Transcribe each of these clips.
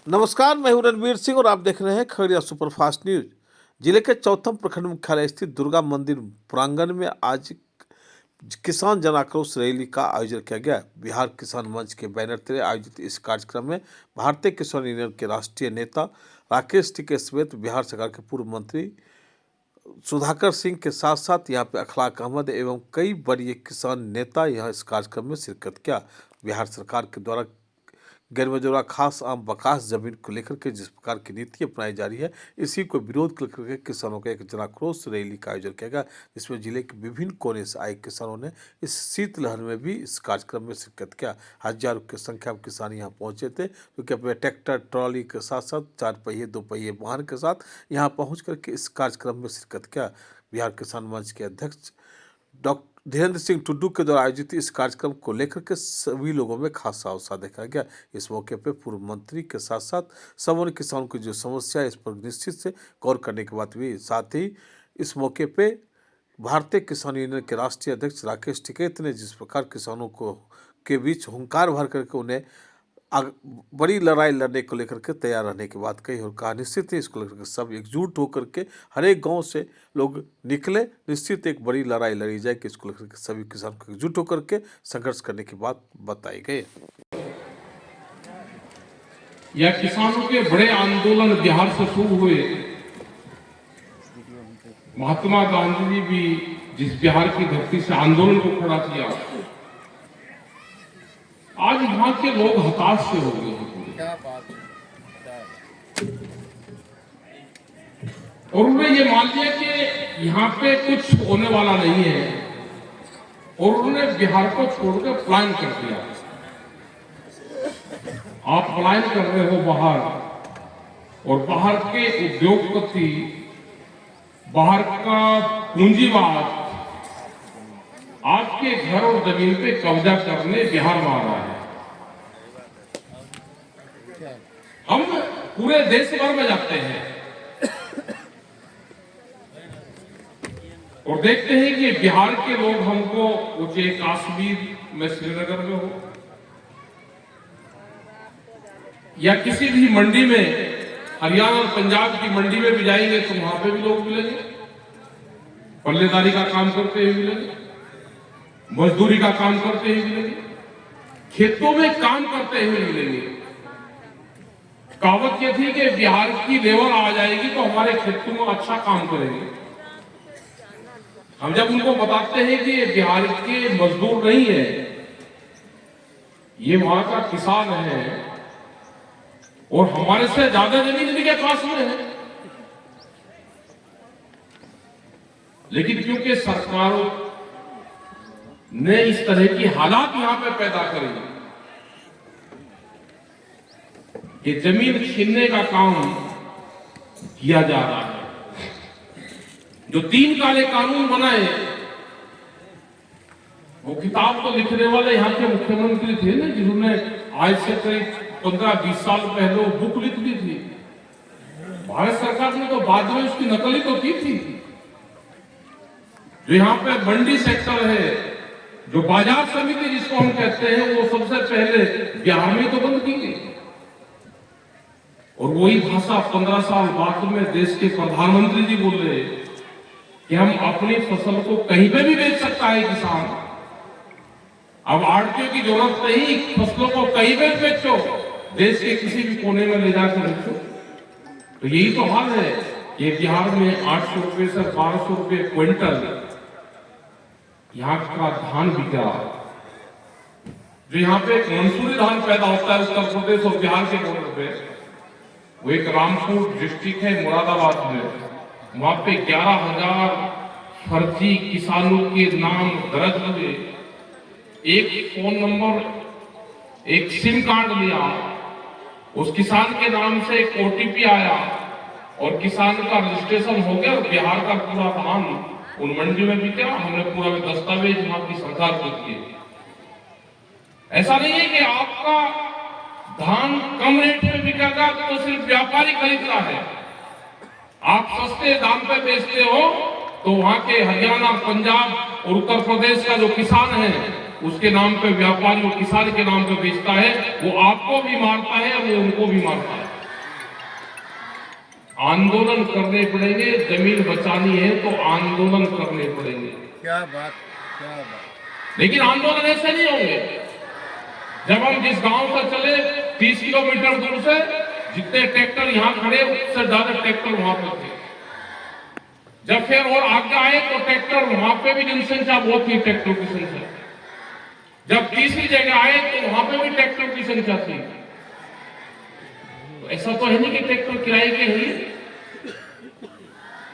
नमस्कार, मैं हूं रणवीर सिंह और आप देख रहे हैं खगड़िया सुपरफास्ट न्यूज। जिले के चौथम प्रखंड मुख्यालय स्थित दुर्गा मंदिर प्रांगण में आज किसान जन आक्रोश रैली का आयोजन किया गया। बिहार किसान मंच के बैनर तले आयोजित इस कार्यक्रम में भारतीय किसान यूनियन के राष्ट्रीय नेता राकेश टिकैत समेत बिहार सरकार के पूर्व मंत्री सुधाकर सिंह के साथ साथ यहाँ पे अखलाक अहमद एवं कई बड़े किसान नेता यहाँ इस कार्यक्रम में शिरकत किया। बिहार सरकार के द्वारा गैर मजूरा खास आम बकास जमीन को लेकर के जिस प्रकार की नीति अपनाई जा रही है, इसी को विरोध करके किसानों का एक जनाक्रोश रैली का आयोजन किया गया, जिसमें जिले के विभिन्न कोने से आए किसानों ने इस शीतलहर में भी इस कार्यक्रम में शिरकत किया। हजारों की संख्या में किसान यहाँ पहुंचे थे, क्योंकि अपने ट्रैक्टर ट्रॉली के साथ साथ 4 पहिए 2 पहिए वाहन के साथ यहाँ पहुँच करके इस कार्यक्रम में शिरकत किया। बिहार किसान मंच के अध्यक्ष डॉक्टर धीरेन्द्र सिंह टुड्डू के द्वारा आयोजित इस कार्यक्रम को लेकर के सभी लोगों में खासा उत्साह देखा गया। इस मौके पर पूर्व मंत्री के साथ साथ सामान्य किसानों की जो समस्या है, इस पर निश्चित से गौर करने की बात हुई। साथ ही इस मौके पे भारतीय किसान यूनियन के राष्ट्रीय अध्यक्ष राकेश टिकैत ने जिस प्रकार किसानों को के बीच हुंकार भर करके उन्हें बड़ी लड़ाई लड़ने को लेकर के तैयार रहने की बात कही और कहा निश्चित ही इसको लेकर के सब एकजुट होकर के हर एक गांव से लोग निकले, निश्चित एक बड़ी लड़ाई लड़ी जाए कि इसको लेकर के सभी किसान को एकजुट होकर के संघर्ष करने की बात बताई गई। या किसानों के बड़े आंदोलन बिहार से शुरू हुए, महात्मा गांधी जी भी जिस बिहार की धरती से आंदोलन को खड़ा किया, आज वहां के लोग हताश से हो गए हैं और उन्होंने ये मान लिया कि यहाँ पे कुछ होने वाला नहीं है और उन्होंने बिहार को छोड़कर पलायन कर दिया। आप पलायन कर रहे हो बाहर, और बाहर के उद्योगपति, बाहर का पूंजीवाद आपके घर और जमीन पे कब्जा करने बिहार में आ रहा है। हम पूरे देश भर में जाते हैं और देखते हैं कि बिहार के लोग हमको, चाहे कश्मीर में श्रीनगर में हो या किसी भी मंडी में, हरियाणा और पंजाब की मंडी में भी जाएंगे तो वहां पे भी लोग मिलेंगे, पल्लेदारी का काम करते हुए मिलेंगे, मजदूरी का काम करते हुए मिलेंगे, खेतों में काम करते हुए मिलेंगे। कहावत ये थी कि बिहार की लेबर आ जाएगी तो हमारे खेतों में अच्छा काम करेंगे। हम जब उनको बताते हैं कि ये बिहार के मजदूर नहीं है, ये वहां का किसान है और हमारे से ज्यादा जमीन इनके पास में है, लेकिन क्योंकि सरकारों ने इस तरह की हालात यहां पे पैदा करी कि जमीन छीनने का काम किया जा रहा है। जो 3 काले कानून बनाए, वो किताब तो लिखने वाले यहाँ के मुख्यमंत्री थे ना, जिन्होंने आज से करीब 15-20 साल पहले वो बुक लिख ली थी। भारत सरकार ने तो बाद में उसकी नकल ही तो की थी। जो यहाँ पे मंडी सेक्टर है, जो बाजार समिति जिसको हम कहते हैं, वो सबसे पहले बिहार में तो बंद की गई और वही भाषा 15 साल बाद में देश के प्रधानमंत्री जी बोल रहे कि हम अपनी फसल को कहीं पे भी बेच सकता है किसान। अब आड़तियों की जरूरत नहीं, फसलों को कहीं पे बेचो, देश के किसी भी कोने में ले जाकर बेचो। तो यही तो हाल है कि बिहार में 800 रुपए से 1200 रुपए क्विंटल यहाँ का धान बिक रहा है। जो यहाँ पे एक मंसूरी धान पैदा होता है उत्तर प्रदेश और बिहार के बॉर्डर पे, वो एक रामपुर डिस्ट्रिक्ट है मुरादाबाद में, वहां पे 11,000 फर्जी किसानों के नाम दर्ज हुए। एक फोन नंबर, एक सिम कार्ड लिया, उस किसान के नाम से एक OTP आया और किसान का रजिस्ट्रेशन हो गया और बिहार का पूरा धान उन मंडी में बिका। हमने पूरा दस्तावेज वहां की सरकार को दिए। ऐसा नहीं है कि आपका धान कम रेट में बिकेगा तो सिर्फ व्यापारी खरीदता है। आप सस्ते दाम पे बेचते हो तो वहां के हरियाणा, पंजाब और उत्तर प्रदेश का जो किसान है उसके नाम पे व्यापारी और किसान के नाम पे बेचता है, वो आपको भी मारता है और वो उनको भी मारता है। आंदोलन करने पड़ेंगे, जमीन बचानी है तो आंदोलन करने पड़ेंगे। क्या बात, क्या बात। लेकिन आंदोलन ऐसे नहीं होंगे। जब हम जिस गांव से चले 30 किलोमीटर दूर से जितने ट्रैक्टर यहां खड़े उससे ज्यादा ट्रैक्टर वहां पर थे। जब फिर और आगे आए तो ट्रैक्टर वहां पे भी जनसंख्या बहुत थी, ट्रैक्टर की संख्या। जब तीसरी जगह आए तो वहां पे भी ट्रैक्टर की संख्या थी। तो ऐसा तो है नहीं कि ट्रैक्टर किराए के ही,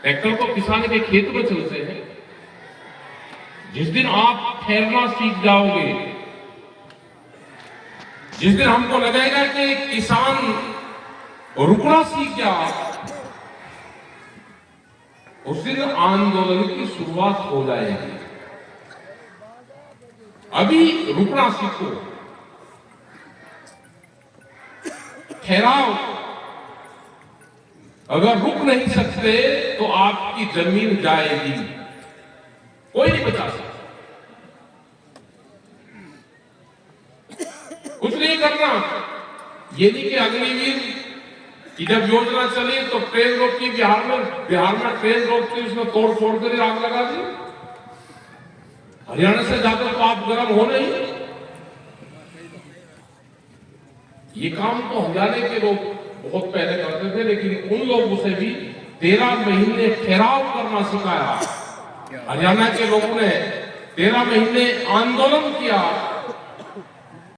ट्रैक्टर तो किसान के खेत में चलते हैं। जिस दिन आप ठहरना सीख जाओगे, जिस दिन हमको लगेगा कि किसान रुकना सीख गया, उस दिन आंदोलन की शुरुआत हो जाएगी। अभी रुकना सीखो, ठहराओ। अगर रुक नहीं सकते तो आपकी जमीन जाएगी, कोई नहीं बचा सकता। कुछ नहीं करना। ये नहीं कि अग्निवीर की जब योजना चली तो ट्रेन रोकी, बिहार में ट्रेन रोकती, उसने तोड़ फोड़ कर आग लगा दी। हरियाणा से जाकर तो आप गर्म हो नहीं। ये काम तो हरियाणा के लोग बहुत पहले करते थे, लेकिन उन लोगों से भी 13 महीने ठहराव करना सिखाया। हरियाणा के लोगों ने 13 महीने आंदोलन किया।